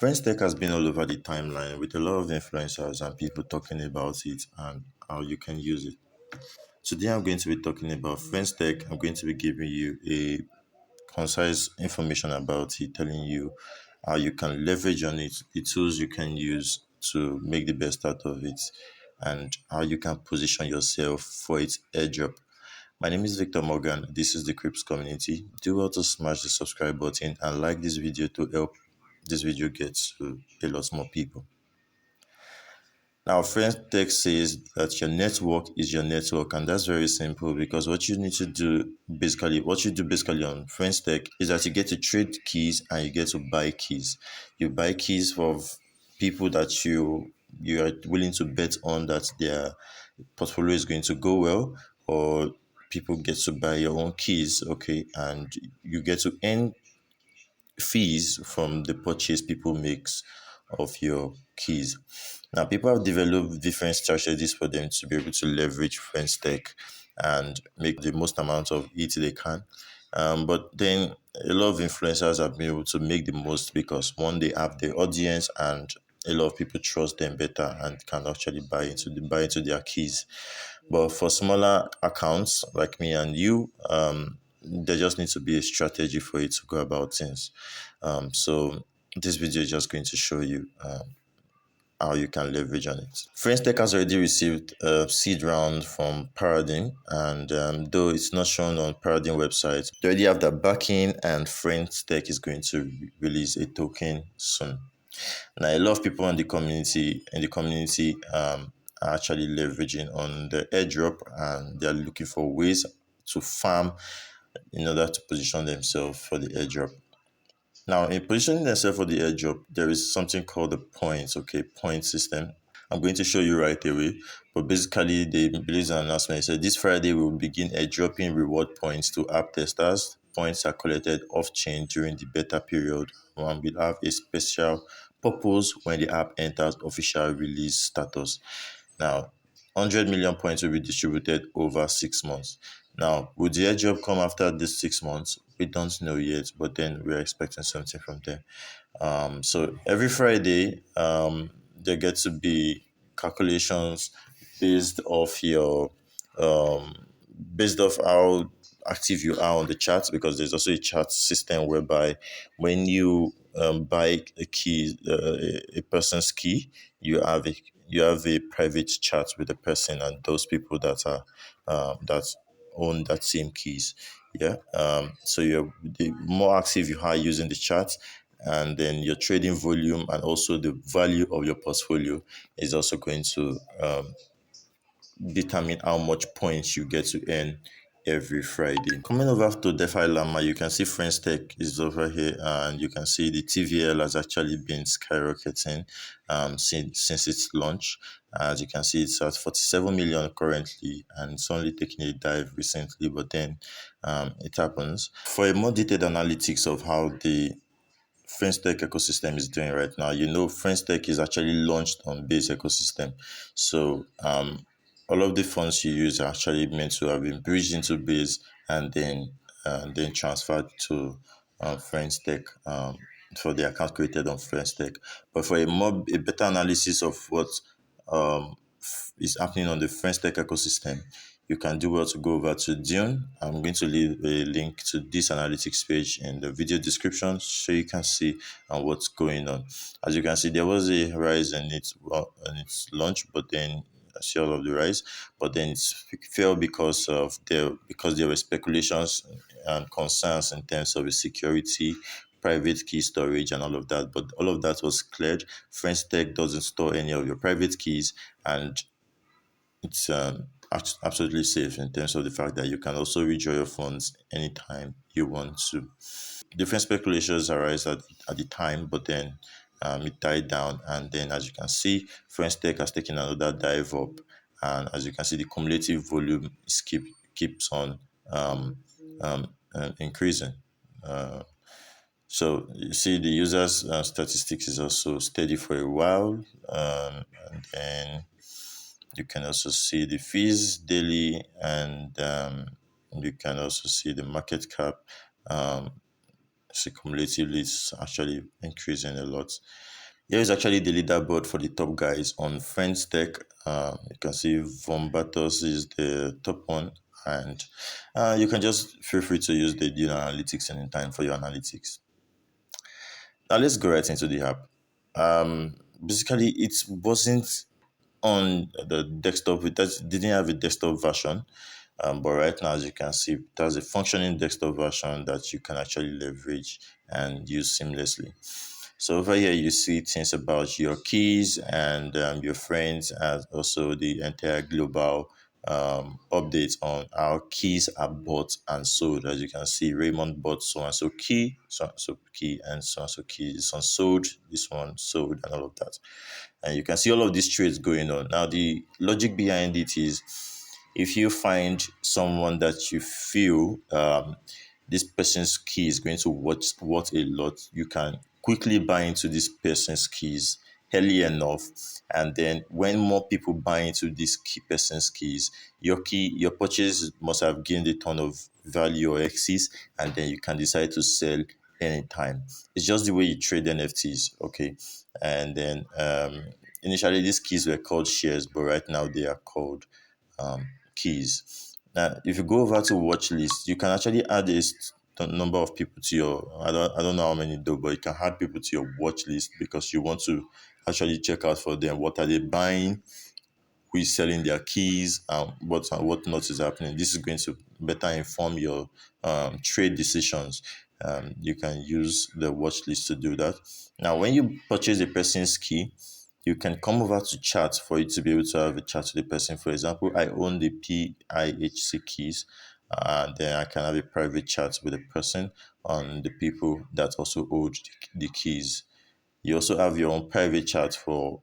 Friend.tech has been all over the timeline with a lot of influencers and people talking about it and how you can use it. Today, I'm going to be talking about Friend.tech. I'm going to be giving you a concise information about it, telling you how you can leverage on it, the tools you can use to make the best out of it, and how you can position yourself for its airdrop. My name is Victor Morgan. This is the Cryps community. Do well to smash the subscribe button and like this video to help this video get to a lot more people. Now, Friend.tech says that your network is your network, and that's very simple because what you need to do basically on Friend.tech is that you get to trade keys and you get to buy keys. You buy keys of people that you are willing to bet on that their portfolio is going to go well, or people get to buy your own keys, okay, and you get to earn fees from the purchase people makes of your keys. Now, people have developed different strategies for them to be able to leverage Friend.tech and make the most amount of it they can. But then a lot of influencers have been able to make the most because one, they have the audience and a lot of people trust them better and can actually buy into their keys. But for smaller accounts like me and you, there just needs to be a strategy for you to go about things. So this video is just going to show you how you can leverage on it. Friend.tech has already received a seed round from Paradigm, and though it's not shown on Paradigm website, they already have that backing, and Friend.tech is going to release a token soon. Now, a lot of people in the community are actually leveraging on the airdrop, and they're looking for ways to farm in order to position themselves for the airdrop. Now, in positioning themselves for the airdrop, there is something called the points, okay, point system. I'm going to show you right away, but basically they released an announcement. It said this Friday we will begin airdropping reward points to app testers. Points are collected off-chain during the beta period and will have a special purpose when the app enters official release status. Now, 100 million points will be distributed over 6 months. Now, would the airdrop come after this 6 months? We don't know yet, but then we're expecting something from them. So every Friday, there get to be calculations based off your based off how active you are on the chat, because there's also a chat system whereby when you buy a key, a person's key, you have a private chat with the person and those people that are that own that same keys. Yeah. So the more active you are using the chat, and then your trading volume and also the value of your portfolio is also going to determine how much points you get to earn every Friday. Coming over to DeFi Llama, you can see Friend.tech is over here, and you can see the TVL has actually been skyrocketing since its launch. As you can see, it's at 47 million currently, and it's only taking a dive recently, but then it happens. For a more detailed analytics of how the Friend.tech ecosystem is doing right now. Friend.tech is actually launched on base ecosystem. So all of the funds you use are actually meant to have been bridged into base and then transferred to Friend.tech for the account created on Friend.tech. But for a better analysis of what is happening on the Friend.tech ecosystem, you can do well to go over to Dune. I'm going to leave a link to this analytics page in the video description so you can see what's going on. As you can see, there was a rise in its launch, but then I see all of the rise, but then it fell because there were speculations and concerns in terms of the security, private key storage, and all of that. But all of that was cleared. Friend.tech doesn't store any of your private keys, and it's absolutely safe in terms of the fact that you can also withdraw your funds anytime you want to. Different speculations arise at the time, but then it died down, and then as you can see, Friend.tech has taken another dive up, and as you can see, the cumulative volume keeps on increasing. So you see the users statistics is also steady for a while, and then you can also see the fees daily, and you can also see the market cap See, cumulatively, it's actually increasing a lot. Here is actually the leaderboard for the top guys on Friend.tech. You can see Vombatos is the top one, and you can just feel free to use the Dune Analytics anytime for your analytics. Now let's go right into the app. Basically, it wasn't on the desktop. It didn't have a desktop version, but right now, as you can see, it has a functioning desktop version that you can actually leverage and use seamlessly. So over here, you see things about your keys and your friends, and also the entire global updates on how keys are bought and sold. As you can see, Raymond bought so and so key, so and so key, and so and so key. This one sold, this one sold, and all of that. And you can see all of these trades going on. Now, the logic behind it is if you find someone that you feel this person's key is going to worth a lot, you can quickly buy into this person's keys early enough, and then when more people buy into this key person's keys, your purchase must have gained a ton of value or exits, and then you can decide to sell anytime. It's just the way you trade NFTs, okay? And then initially these keys were called shares, but right now they are called keys. Now, if you go over to watch list, you can actually add a number of people to your. I don't know how many though, but you can add people to your watch list because you want to actually check out for them. What are they buying? Who is selling their keys? What not is happening? This is going to better inform your trade decisions. You can use the watch list to do that. Now, when you purchase a person's key, you can come over to chat for you to be able to have a chat to the person. For example, I own the ft-htzicwij keys, and then I can have a private chat with the person on the people that also hold the keys. You also have your own private chat for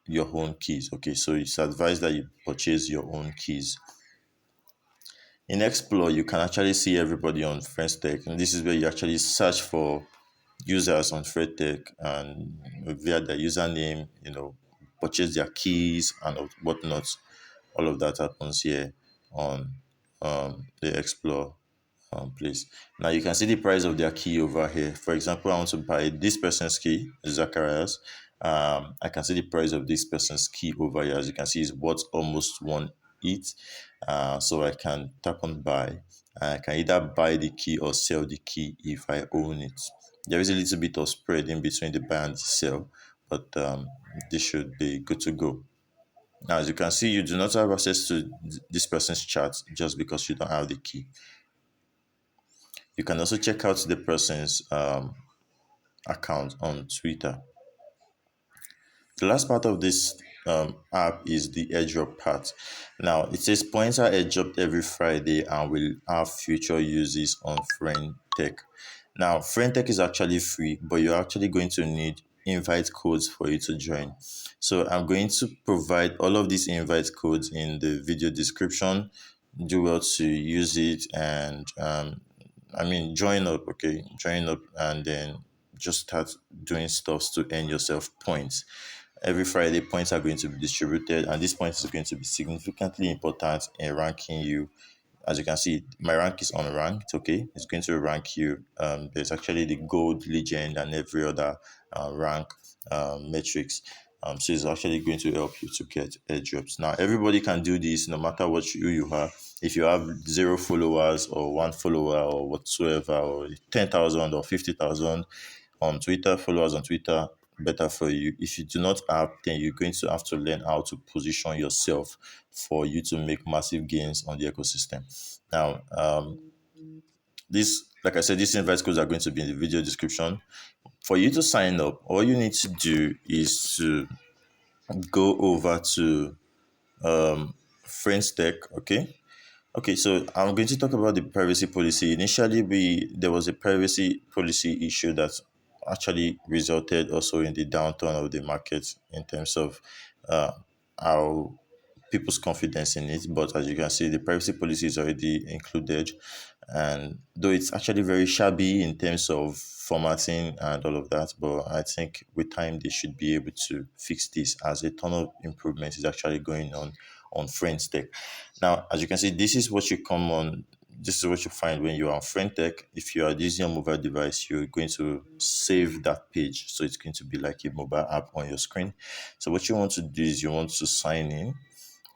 your own keys. Okay, so it's advised that you purchase your own keys. In Explore, you can actually see everybody on Friend.tech, and this is where you actually search for users on Friend.tech and via their username, purchase their keys and whatnot. All of that happens here on the Explore place. Now you can see the price of their key over here. For example, I want to buy this person's key, Zacharias. I can see the price of this person's key over here. As you can see, it's worth almost one ETH. So I can tap on buy. I can either buy the key or sell the key if I own it. There is a little bit of spread in between the buy and the sell, but this should be good to go. Now, as you can see, you do not have access to this person's chat just because you don't have the key. You can also check out the person's account on Twitter. The last part of this app is the airdrop part. Now, it says points are airdropped every Friday and will have future uses on Friend.tech. Now, Friend.tech is actually free, but you're actually going to need invite codes for you to join. So I'm going to provide all of these invite codes in the video description. Do well to use it and join up, okay? Join up and then just start doing stuff to earn yourself points. Every Friday, points are going to be distributed, and this point is going to be significantly important in ranking you. As you can see, my rank is unranked, okay? It's going to rank you. There's actually the gold, legend, and every other rank metrics. So it's actually going to help you to get airdrops. Now, everybody can do this no matter who you are. If you have 0 followers or 1 follower or whatsoever, or 10,000 or 50,000 on Twitter, followers on Twitter, better for you. If you do not have, then you're going to have to learn how to position yourself for you to make massive gains on the ecosystem. Now, like I said, these invite codes are going to be in the video description. For you to sign up, all you need to do is to go over to Friend.tech, okay? Okay, so I'm going to talk about the privacy policy. Initially, there was a privacy policy issue that actually resulted also in the downturn of the market in terms of how people's confidence in it. But as you can see, the privacy policy is already included, and though it's actually very shabby in terms of formatting and all of that, but I think with time they should be able to fix this, as a ton of improvement is actually going on Friend.tech. Now, as you can see, this is what you come on this is what you find when you're on Friend.tech. If you are using a mobile device, you're going to save that page. So it's going to be like a mobile app on your screen. So what you want to do is you want to sign in,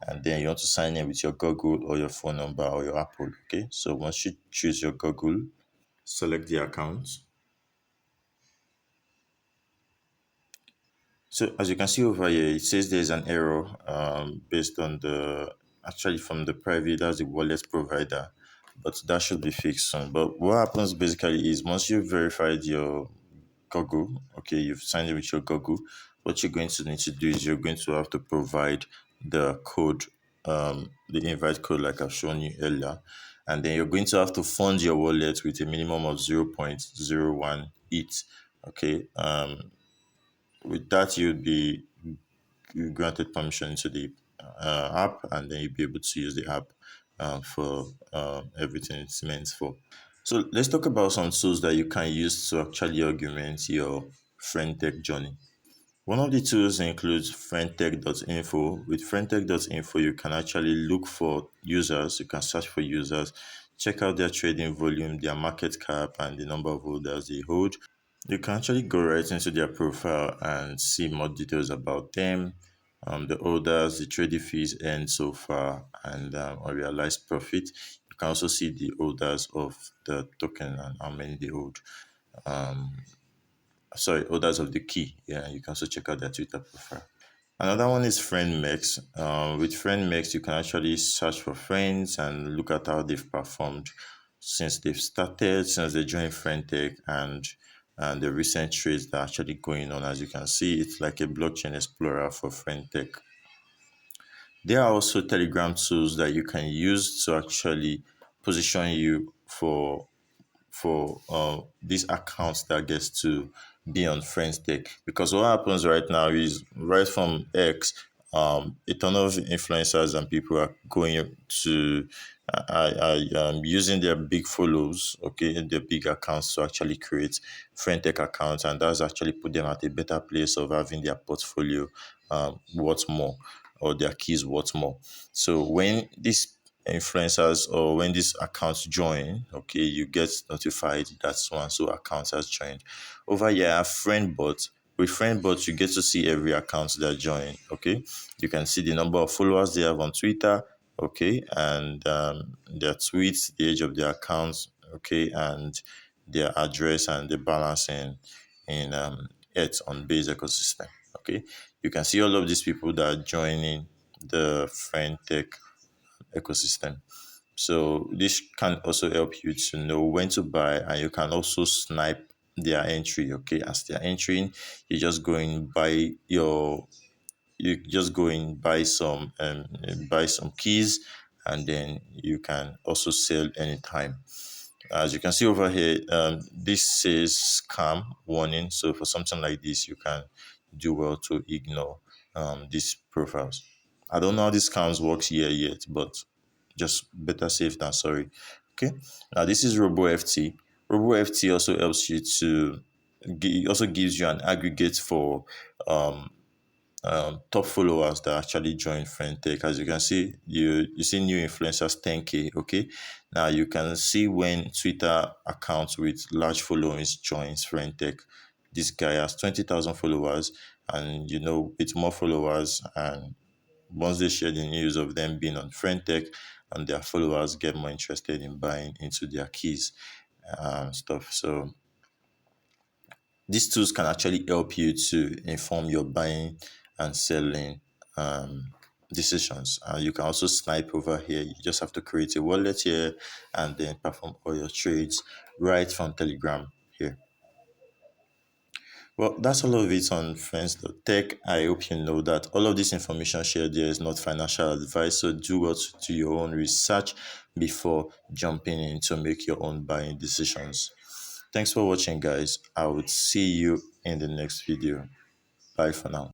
and then you want to sign in with your Google or your phone number or your Apple. Okay. So once you choose your Google, select the account. So as you can see over here, it says there's an error based on the actually from the private, that's the wallet provider, but that should be fixed soon. But what happens basically is once you've verified your Google, okay, you've signed in with your Google, what you're going to need to do is you're going to have to provide the code, the invite code like I've shown you earlier, and then you're going to have to fund your wallet with a minimum of 0.01 ETH. Okay, with that you'll be granted permission to the app, and then you'll be able to use the app for everything it's meant for. So let's talk about some tools that you can use to actually augment your Friend.tech journey. One of the tools includes Friend.tech.info. With Friend.tech.info, you can actually look for users, you can search for users, check out their trading volume, their market cap, and the number of holders they hold. You can actually go right into their profile and see more details about them, the orders, the trading fees earned so far, and unrealized profit. You can also see the orders of the token and how many they hold. Um, sorry, orders of the key. Yeah, you can also check out their Twitter profile. Another one is FriendMax. With FriendMax, you can actually search for friends and look at how they've performed since they've started, since they joined Friend.tech, and the recent trades that are actually going on. As you can see, it's like a blockchain explorer for Friend.tech. There are also Telegram tools that you can use to actually position you for these accounts that gets to be on Friend.tech. Because what happens right now is right from X, a ton of influencers and people are going to using their big follows, okay, their big accounts to actually create Friend.tech accounts, and that's actually put them at a better place of having their portfolio worth more, or their keys worth more. So when these influencers or when these accounts join, okay, you get notified that so and so account has joined. Over here, I have FriendBot. With FriendBot, you get to see every account that join. Okay, you can see the number of followers they have on Twitter. Okay, and their tweets, the age of their accounts. Okay, and their address and the balance in it on base ecosystem. Okay, you can see all of these people that are joining the Friend.tech ecosystem. So this can also help you to know when to buy, and you can also snipe their entry. Okay, as they're entering, you just go and buy your you just go and buy some keys, and then you can also sell anytime. As you can see over here, this says scam warning. So for something like this, you can do well to ignore these profiles. I don't know how this scams works here yet, but just better safe than sorry. Okay. Now this is RoboFT. RoboFT also helps you to also gives you an aggregate for um, top followers that actually join Friend.tech. As you can see, you see new influencers 10K. Okay, now you can see when Twitter accounts with large followings joins Friend.tech. This guy has 20,000 followers, and with more followers, and once they share the news of them being on Friend.tech, and their followers get more interested in buying into their keys stuff. So these tools can actually help you to inform your buying and selling decisions. You can also snipe over here. You just have to create a wallet here and then perform all your trades right from Telegram here. Well, that's all of it on Friends.tech. I hope you know that all of this information shared here is not financial advice, so do what to your own research before jumping in to make your own buying decisions. Thanks for watching, guys. I would see you in the next video. Bye for now.